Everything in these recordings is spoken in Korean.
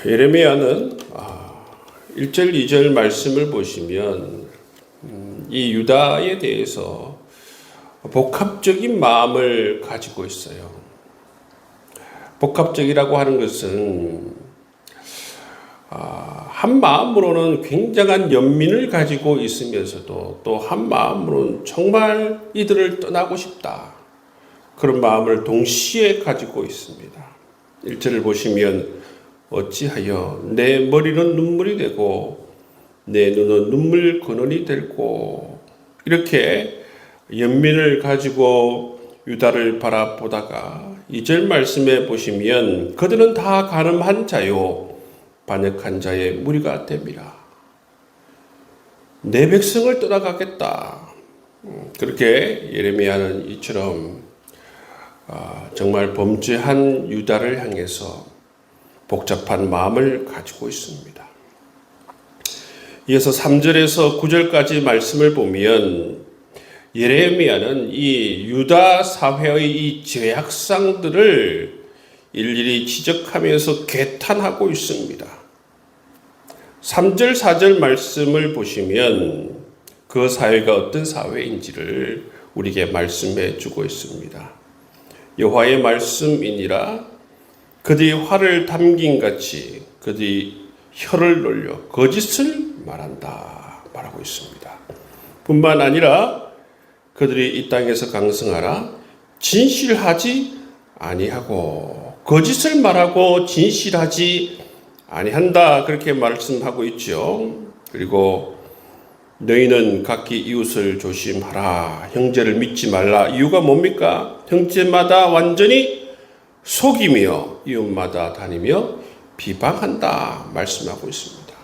예레미야는 1절, 2절 말씀을 보시면 이 유다에 대해서 복합적인 마음을 가지고 있어요. 복합적이라고 하는 것은 한 마음으로는 굉장한 연민을 가지고 있으면서도 또 한 마음으로는 정말 이들을 떠나고 싶다. 그런 마음을 동시에 가지고 있습니다. 1절을 보시면 어찌하여 내 머리는 눈물이 되고 내 눈은 눈물 근원이 되고, 이렇게 연민을 가지고 유다를 바라보다가 2절 말씀에 보시면 그들은 다 간음한 자요 반역한 자의 무리가 됨이라. 내 백성을 떠나가겠다. 그렇게 예레미야는 이처럼 정말 범죄한 유다를 향해서 복잡한 마음을 가지고 있습니다. 이어서 3절에서 9절까지 말씀을 보면 예레미야는 이 유다 사회의 이 죄악상들을 일일이 지적하면서 개탄하고 있습니다. 3절, 4절 말씀을 보시면 그 사회가 어떤 사회인지를 우리에게 말씀해 주고 있습니다. 여호와의 말씀이니라 그들이 화를 담긴 같이 그들이 혀를 놀려 거짓을 말한다 말하고 있습니다. 뿐만 아니라 그들이 이 땅에서 강성하라 진실하지 아니하고 거짓을 말하고 진실하지 아니한다, 그렇게 말씀하고 있죠. 그리고 너희는 각기 이웃을 조심하라, 형제를 믿지 말라. 이유가 뭡니까? 형제마다 완전히 속이며 이웃마다 다니며 비방한다 말씀하고 있습니다.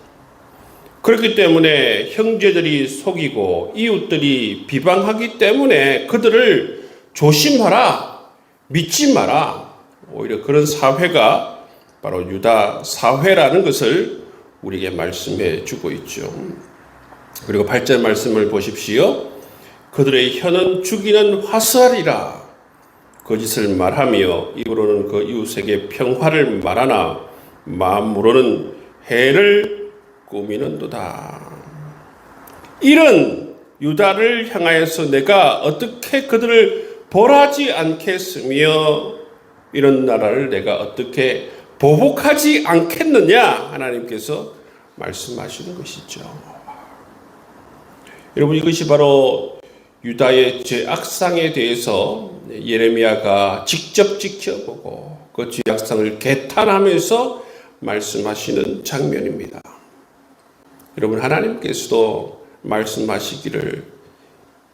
그렇기 때문에 형제들이 속이고 이웃들이 비방하기 때문에 그들을 조심하라, 믿지 마라. 오히려 그런 사회가 바로 유다 사회라는 것을 우리에게 말씀해 주고 있죠. 그리고 8절 말씀을 보십시오. 그들의 혀는 죽이는 화살이라 거짓을 말하며 입으로는 그 이웃에게 평화를 말하나 마음으로는 해를 꾸미는도다. 이런 유다를 향하여서 내가 어떻게 그들을 벌하지 않겠으며 이런 나라를 내가 어떻게 보복하지 않겠느냐, 하나님께서 말씀하시는 것이죠. 여러분, 이것이 바로 유다의 죄악상에 대해서 예레미야가 직접 지켜보고 그 죄악상을 개탄하면서 말씀하시는 장면입니다. 여러분, 하나님께서도 말씀하시기를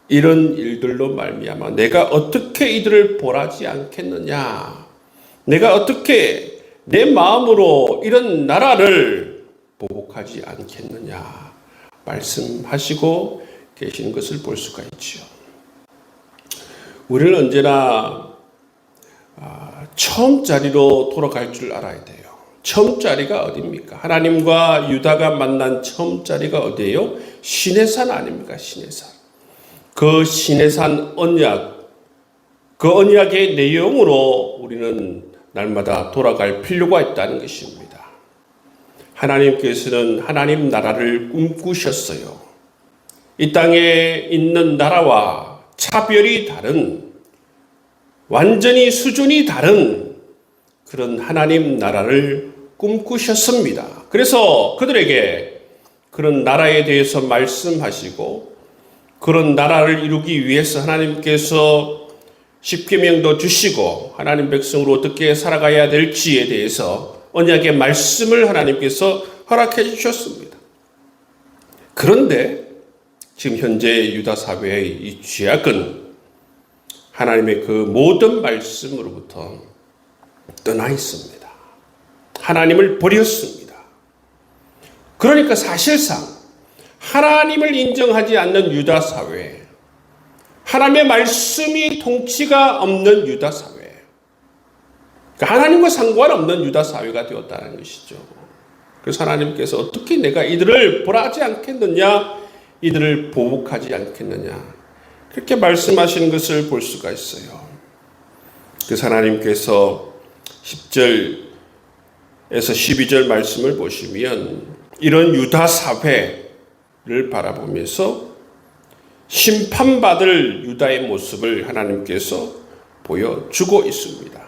이런 일들로 말미암아 내가 어떻게 이들을 벌하지 않겠느냐, 내가 어떻게 내 마음으로 이런 나라를 보복하지 않겠느냐 말씀하시고 계시는 것을 볼 수가 있죠. 우리는 언제나 처음 자리로 돌아갈 줄 알아야 돼요. 처음 자리가 어디입니까? 하나님과 유다가 만난 처음 자리가 어디예요? 시내산 아닙니까? 시내산. 그 시내산 언약, 그 언약의 내용으로 우리는 날마다 돌아갈 필요가 있다는 것입니다. 하나님께서는 하나님 나라를 꿈꾸셨어요. 이 땅에 있는 나라와 차별이 다른, 완전히 수준이 다른 그런 하나님 나라를 꿈꾸셨습니다. 그래서 그들에게 그런 나라에 대해서 말씀하시고 그런 나라를 이루기 위해서 하나님께서 십계명도 주시고 하나님 백성으로 어떻게 살아가야 될지에 대해서 언약의 말씀을 하나님께서 허락해 주셨습니다. 그런데 지금 현재 유다 사회의 이 죄악은 하나님의 그 모든 말씀으로부터 떠나 있습니다. 하나님을 버렸습니다. 그러니까 사실상 하나님을 인정하지 않는 유다 사회, 하나님의 말씀이 통치가 없는 유다 사회, 하나님과 상관없는 유다 사회가 되었다는 것이죠. 그래서 하나님께서 어떻게 내가 이들을 벌하지 않겠느냐, 이들을 보복하지 않겠느냐, 그렇게 말씀하시는 것을 볼 수가 있어요. 그래서 하나님께서 10절 12절 말씀을 보시면 이런 유다 사회를 바라보면서 심판받을 유다의 모습을 하나님께서 보여주고 있습니다.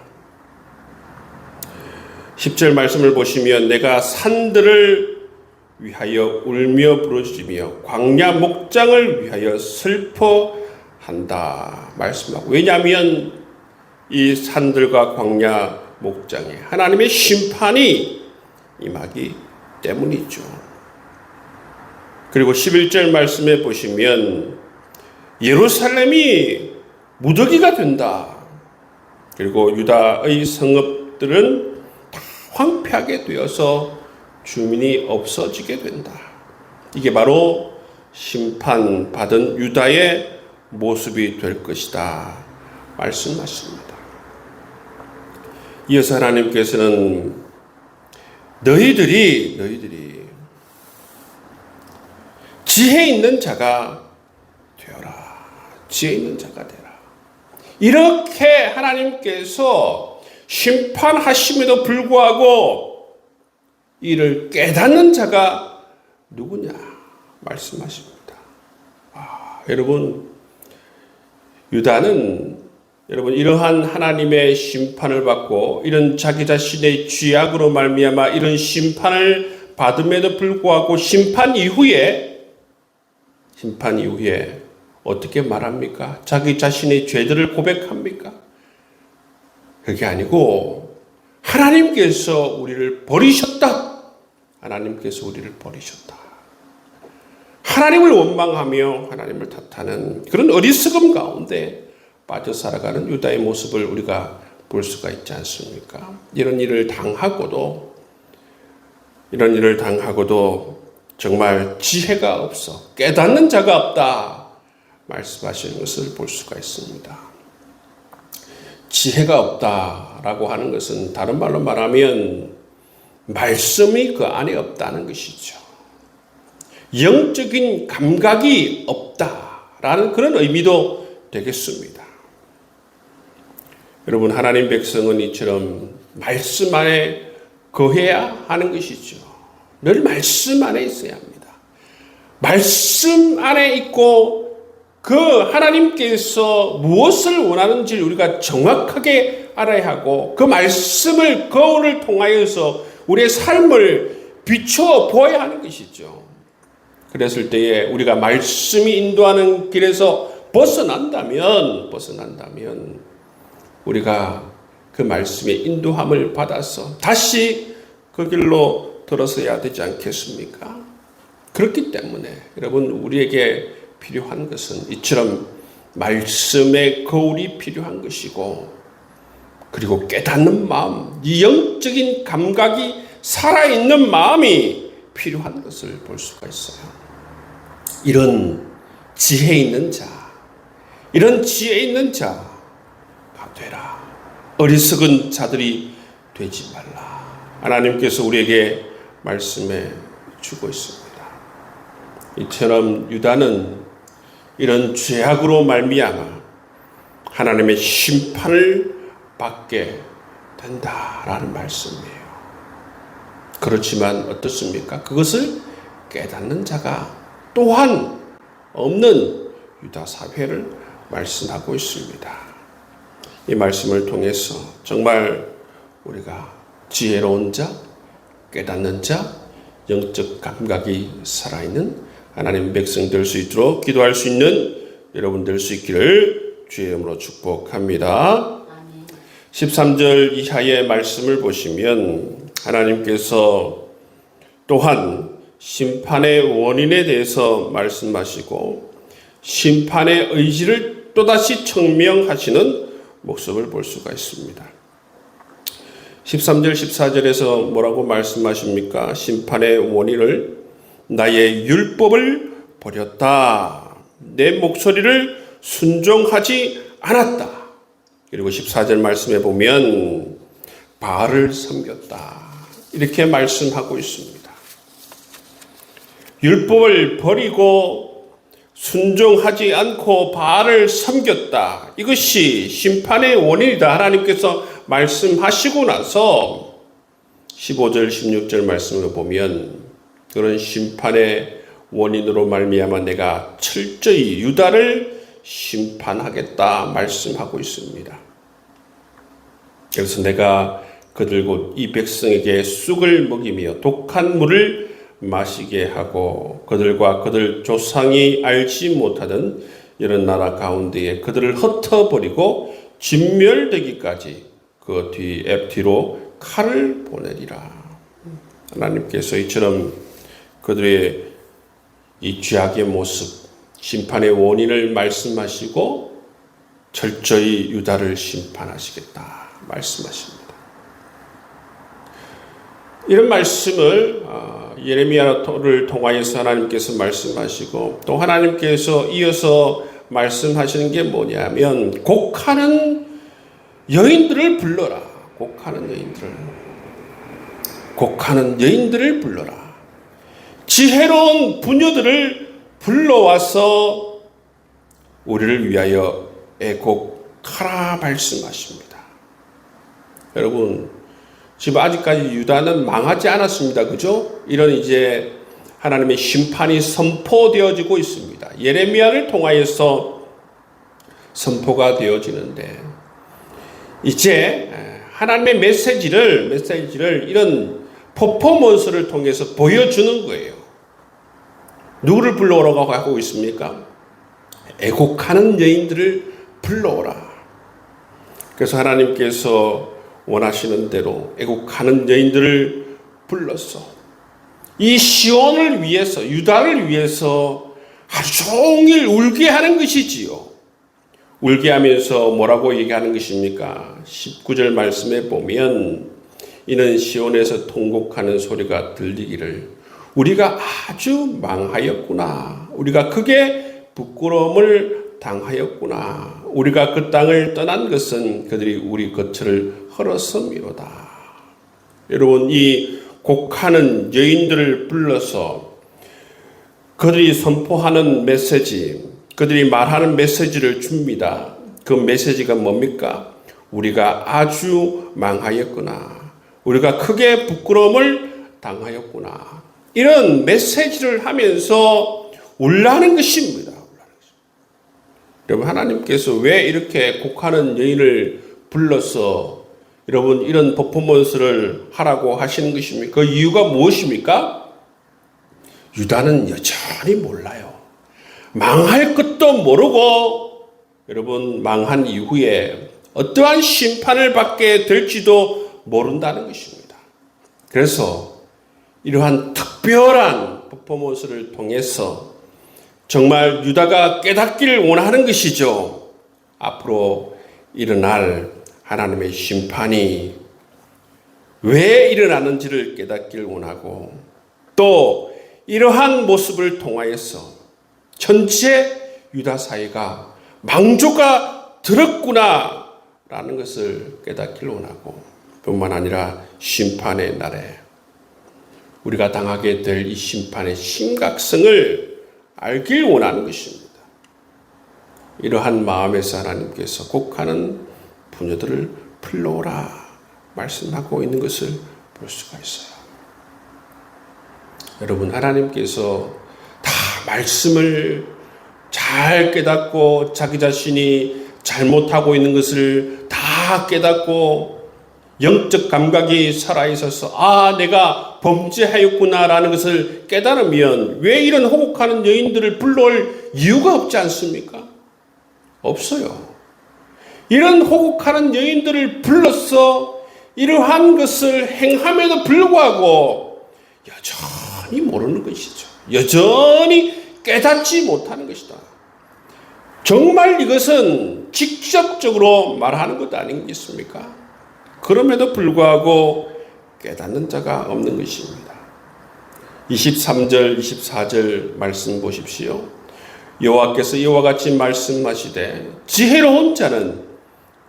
10절 말씀을 보시면 내가 산들을 위하여 울며 부르짖으며 광야 목장을 위하여 슬퍼한다 말씀하고, 왜냐하면 이 산들과 광야 목장에 하나님의 심판이 임하기 때문이죠. 그리고 11절 말씀에 보시면 예루살렘이 무더기가 된다. 그리고 유다의 성읍들은 다 황폐하게 되어서 주민이 없어지게 된다. 이게 바로 심판받은 유다의 모습이 될 것이다 말씀하십니다. 이어서 하나님께서는 너희들이 지혜 있는 자가 되어라. 지혜 있는 자가 되라. 이렇게 하나님께서 심판하심에도 불구하고 이를 깨닫는 자가 누구냐 말씀하십니다. 여러분, 유다는 이러한 하나님의 심판을 받고 이런 자기 자신의 죄악으로 말미암아 이런 심판을 받음에도 불구하고 심판 이후에 어떻게 말합니까? 자기 자신의 죄들을 고백합니까? 그게 아니고 하나님께서 우리를 버리셨다. 하나님께서 우리를 버리셨다. 하나님을 원망하며 하나님을 탓하는 그런 어리석음 가운데 빠져 살아가는 유다의 모습을 우리가 볼 수가 있지 않습니까? 이런 일을 당하고도 정말 지혜가 없어 깨닫는 자가 없다 말씀하시는 것을 볼 수가 있습니다. 지혜가 없다라고 하는 것은 다른 말로 말하면 말씀이 그 안에 없다는 것이죠. 영적인 감각이 없다라는 그런 의미도 되겠습니다. 여러분, 하나님 백성은 이처럼 말씀 안에 거해야 하는 것이죠. 늘 말씀 안에 있어야 합니다. 말씀 안에 있고 그 하나님께서 무엇을 원하는지 우리가 정확하게 알아야 하고 그 말씀을 거울을 통하여서 우리의 삶을 비추어 보아야 하는 것이죠. 그랬을 때에 우리가 말씀이 인도하는 길에서 벗어난다면 우리가 그 말씀의 인도함을 받아서 다시 그 길로 들어서야 되지 않겠습니까? 그렇기 때문에 여러분, 우리에게 필요한 것은 이처럼 말씀의 거울이 필요한 것이고, 그리고 깨닫는 마음, 이 영적인 감각이 살아있는 마음이 필요한 것을 볼 수가 있어요. 이런 지혜 있는 자가 되라. 어리석은 자들이 되지 말라. 하나님께서 우리에게 말씀해 주고 있습니다. 이처럼 유다는 이런 죄악으로 말미암아 하나님의 심판을 받게 된다라는 말씀이에요. 그렇지만 어떻습니까? 그것을 깨닫는 자가 또한 없는 유다 사회를 말씀하고 있습니다. 이 말씀을 통해서 정말 우리가 지혜로운 자, 깨닫는 자, 영적 감각이 살아있는 하나님 백성 될 수 있도록 기도할 수 있는 여러분 될 수 있기를 주의 이름으로 축복합니다. 13절 이하의 말씀을 보시면 하나님께서 또한 심판의 원인에 대해서 말씀하시고 심판의 의지를 또다시 청명하시는 모습을 볼 수가 있습니다. 13절 14절에서 뭐라고 말씀하십니까? 심판의 원인을 나의 율법을 버렸다. 내 목소리를 순종하지 않았다. 그리고 14절 말씀에 보면 바알을 섬겼다. 이렇게 말씀하고 있습니다. 율법을 버리고 순종하지 않고 바알을 섬겼다. 이것이 심판의 원인이다. 하나님께서 말씀하시고 나서 15절 16절 말씀을 보면 그런 심판의 원인으로 말미암아 내가 철저히 유다를 심판하겠다 말씀하고 있습니다. 그래서 내가 그들 곧 이 백성에게 쑥을 먹이며 독한 물을 마시게 하고 그들과 그들 조상이 알지 못하던 이런 나라 가운데에 그들을 흩어버리고 진멸되기까지 그 뒤로 칼을 보내리라. 하나님께서 이처럼 그들의 이 죄악의 모습, 심판의 원인을 말씀하시고 철저히 유다를 심판하시겠다 말씀하십니다. 이런 말씀을 예레미야를 통하여서 하나님께서 말씀하시고 또 하나님께서 이어서 말씀하시는 게 뭐냐면 곡하는 여인들을 불러라. 곡하는 여인들을 불러라. 지혜로운 부녀들을 불러와서 우리를 위하여 애곡하라 말씀하십니다. 여러분, 지금 아직까지 유다는 망하지 않았습니다. 그죠? 이런 이제 하나님의 심판이 선포되어지고 있습니다. 예레미야를 통하여서 선포가 되어지는데 이제 하나님의 메시지를 이런 퍼포먼스를 통해서 보여주는 거예요. 누구를 불러오라고 하고 있습니까? 애곡하는 여인들을 불러오라. 그래서 하나님께서 원하시는 대로 애곡하는 여인들을 불러서 이 시온을 위해서 유다를 위해서 하루 종일 울게 하는 것이지요. 울게 하면서 뭐라고 얘기하는 것입니까? 19절 말씀에 보면 이는 시온에서 통곡하는 소리가 들리기를 우리가 아주 망하였구나. 우리가 크게 부끄러움을 당하였구나. 우리가 그 땅을 떠난 것은 그들이 우리 거처를 헐었음이로다. 여러분, 이 곡하는 여인들을 불러서 그들이 선포하는 메시지, 그들이 말하는 메시지를 줍니다. 그 메시지가 뭡니까? 우리가 아주 망하였구나. 우리가 크게 부끄러움을 당하였구나. 이런 메시지를 하면서 울라는 것입니다. 여러분, 하나님께서 왜 이렇게 곡하는 여인을 불러서 여러분 이런 퍼포먼스를 하라고 하시는 것입니까? 그 이유가 무엇입니까? 유다는 여전히 몰라요. 망할 것도 모르고 여러분 망한 이후에 어떠한 심판을 받게 될지도 모른다는 것입니다. 그래서 이러한 특별한 퍼포먼스를 통해서 정말 유다가 깨닫기를 원하는 것이죠. 앞으로 일어날 하나님의 심판이 왜 일어나는지를 깨닫기를 원하고 또 이러한 모습을 통하여서 전체 유다 사회가 망조가 들었구나 라는 것을 깨닫기를 원하고 뿐만 아니라 심판의 날에 우리가 당하게 될 이 심판의 심각성을 알길 원하는 것입니다. 이러한 마음에서 하나님께서 곡하는 부녀들을 불러오라 말씀하고 있는 것을 볼 수가 있어요. 여러분, 하나님께서 다 말씀을 잘 깨닫고 자기 자신이 잘못하고 있는 것을 다 깨닫고 영적 감각이 살아있어서 내가 범죄하였구나라는 것을 깨달으면 왜 이런 호곡하는 여인들을 불러올 이유가 없지 않습니까? 없어요. 이런 호곡하는 여인들을 불러서 이러한 것을 행함에도 불구하고 여전히 모르는 것이죠. 여전히 깨닫지 못하는 것이다. 정말 이것은 직접적으로 말하는 것 아니겠습니까? 그럼에도 불구하고 깨닫는 자가 없는 것입니다. 23절, 24절 말씀 보십시오. 여호와께서 이와 같이 말씀하시되 지혜로운 자는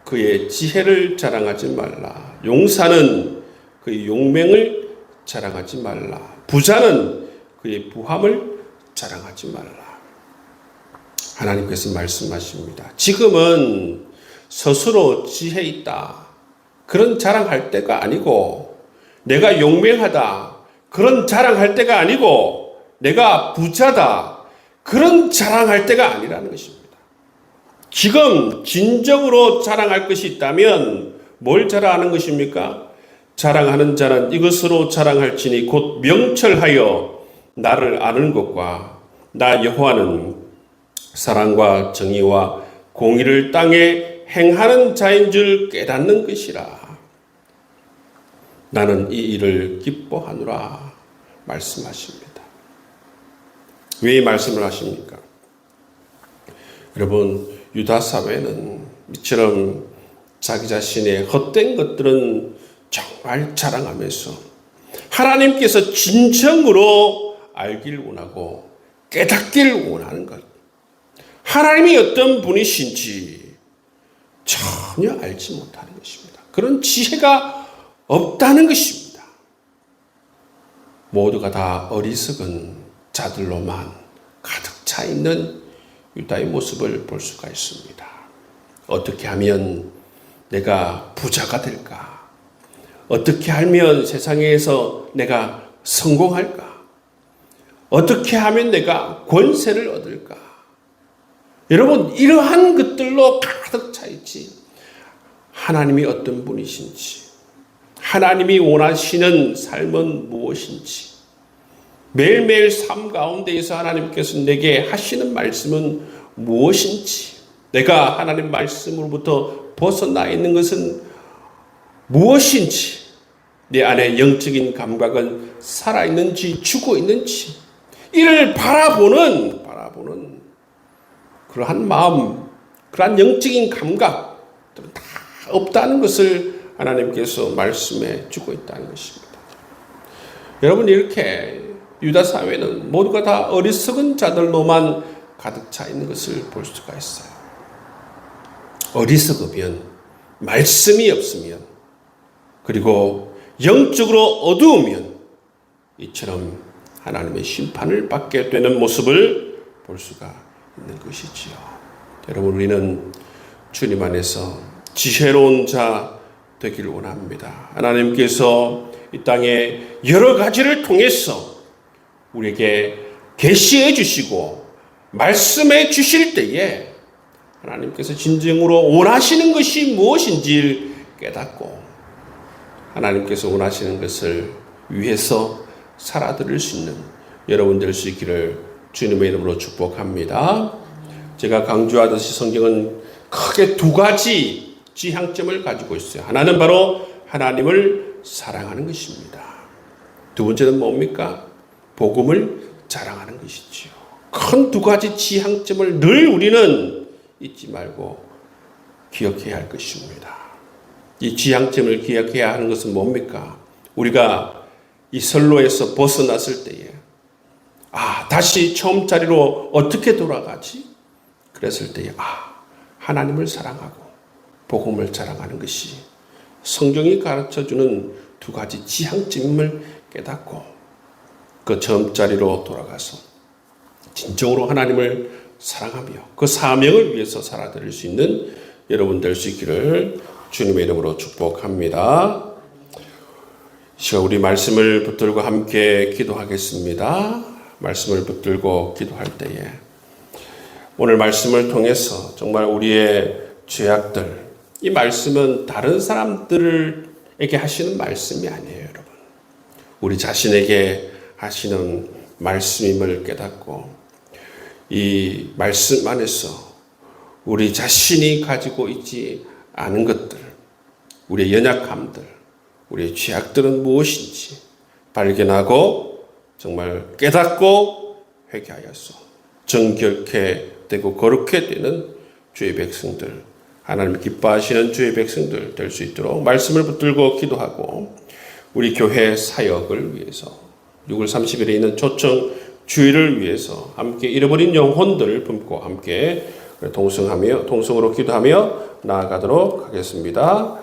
그의 지혜를 자랑하지 말라. 용사는 그의 용맹을 자랑하지 말라. 부자는 그의 부함을 자랑하지 말라. 하나님께서 말씀하십니다. 지금은 스스로 지혜 있다 그런 자랑할 때가 아니고 내가 용맹하다 그런 자랑할 때가 아니고 내가 부자다 그런 자랑할 때가 아니라는 것입니다. 지금 진정으로 자랑할 것이 있다면 뭘 자랑하는 것입니까? 자랑하는 자는 이것으로 자랑할지니 곧 명철하여 나를 아는 것과 나 여호와는 사랑과 정의와 공의를 땅에 행하는 자인 줄 깨닫는 것이라. 나는 이 일을 기뻐하노라 말씀하십니다. 왜 이 말씀을 하십니까? 여러분, 유다 사회는 이처럼 자기 자신의 헛된 것들은 정말 자랑하면서 하나님께서 진정으로 알길 원하고 깨닫길 원하는 것, 하나님이 어떤 분이신지 전혀 알지 못하는 것입니다. 그런 지혜가 없다는 것입니다. 모두가 다 어리석은 자들로만 가득 차 있는 유다의 모습을 볼 수가 있습니다. 어떻게 하면 내가 부자가 될까? 어떻게 하면 세상에서 내가 성공할까? 어떻게 하면 내가 권세를 얻을까? 여러분, 이러한 것들로 가득 차 있지. 하나님이 어떤 분이신지, 하나님이 원하시는 삶은 무엇인지, 매일매일 삶 가운데에서 하나님께서 내게 하시는 말씀은 무엇인지, 내가 하나님 말씀으로부터 벗어나 있는 것은 무엇인지, 내 안에 영적인 감각은 살아있는지 죽어 있는지, 이를 바라보는 그러한 마음, 그러한 영적인 감각들은 다 없다는 것을 하나님께서 말씀해 주고 있다는 것입니다. 여러분, 이렇게 유다 사회는 모두가 다 어리석은 자들로만 가득 차 있는 것을 볼 수가 있어요. 어리석으면, 말씀이 없으면, 그리고 영적으로 어두우면 이처럼 하나님의 심판을 받게 되는 모습을 볼 수가 있는 것이지요. 여러분, 우리는 주님 안에서 지혜로운 자 되기를 원합니다. 하나님께서 이 땅에 여러 가지를 통해서 우리에게 계시해 주시고 말씀해 주실 때에 하나님께서 진정으로 원하시는 것이 무엇인지 깨닫고 하나님께서 원하시는 것을 위해서 살아드릴 수 있는 여러분 될 수 있기를 주님의 이름으로 축복합니다. 제가 강조하듯이 성경은 크게 두 가지 지향점을 가지고 있어요. 하나는 바로 하나님을 사랑하는 것입니다. 두 번째는 뭡니까? 복음을 자랑하는 것이지요. 큰 두 가지 지향점을 늘 우리는 잊지 말고 기억해야 할 것입니다. 이 지향점을 기억해야 하는 것은 뭡니까? 우리가 이 선로에서 벗어났을 때에 다시 처음 자리로 어떻게 돌아가지? 그랬을 때에 하나님을 사랑하고 복음을 자랑하는 것이 성경이 가르쳐주는 두 가지 지향점임을 깨닫고 그 처음 자리로 돌아가서 진정으로 하나님을 사랑하며 그 사명을 위해서 살아드릴 수 있는 여러분 될 수 있기를 주님의 이름으로 축복합니다. 시간 우리 말씀을 붙들고 함께 기도하겠습니다. 말씀을 붙들고 기도할 때에 오늘 말씀을 통해서 정말 우리의 죄악들, 이 말씀은 다른 사람들에게 하시는 말씀이 아니에요, 여러분. 우리 자신에게 하시는 말씀임을 깨닫고 이 말씀 안에서 우리 자신이 가지고 있지 않은 것들, 우리의 연약함들, 우리의 죄악들은 무엇인지 발견하고 정말 깨닫고 회개하여서 정결케 되고 거룩해 되는 주의 백성들, 하나님 기뻐하시는 주의 백성들 될 수 있도록 말씀을 붙들고 기도하고 우리 교회 사역을 위해서 6월 30일에 있는 초청 주일을 위해서 함께 잃어버린 영혼들을 품고 함께 동성으로 기도하며 나아가도록 하겠습니다.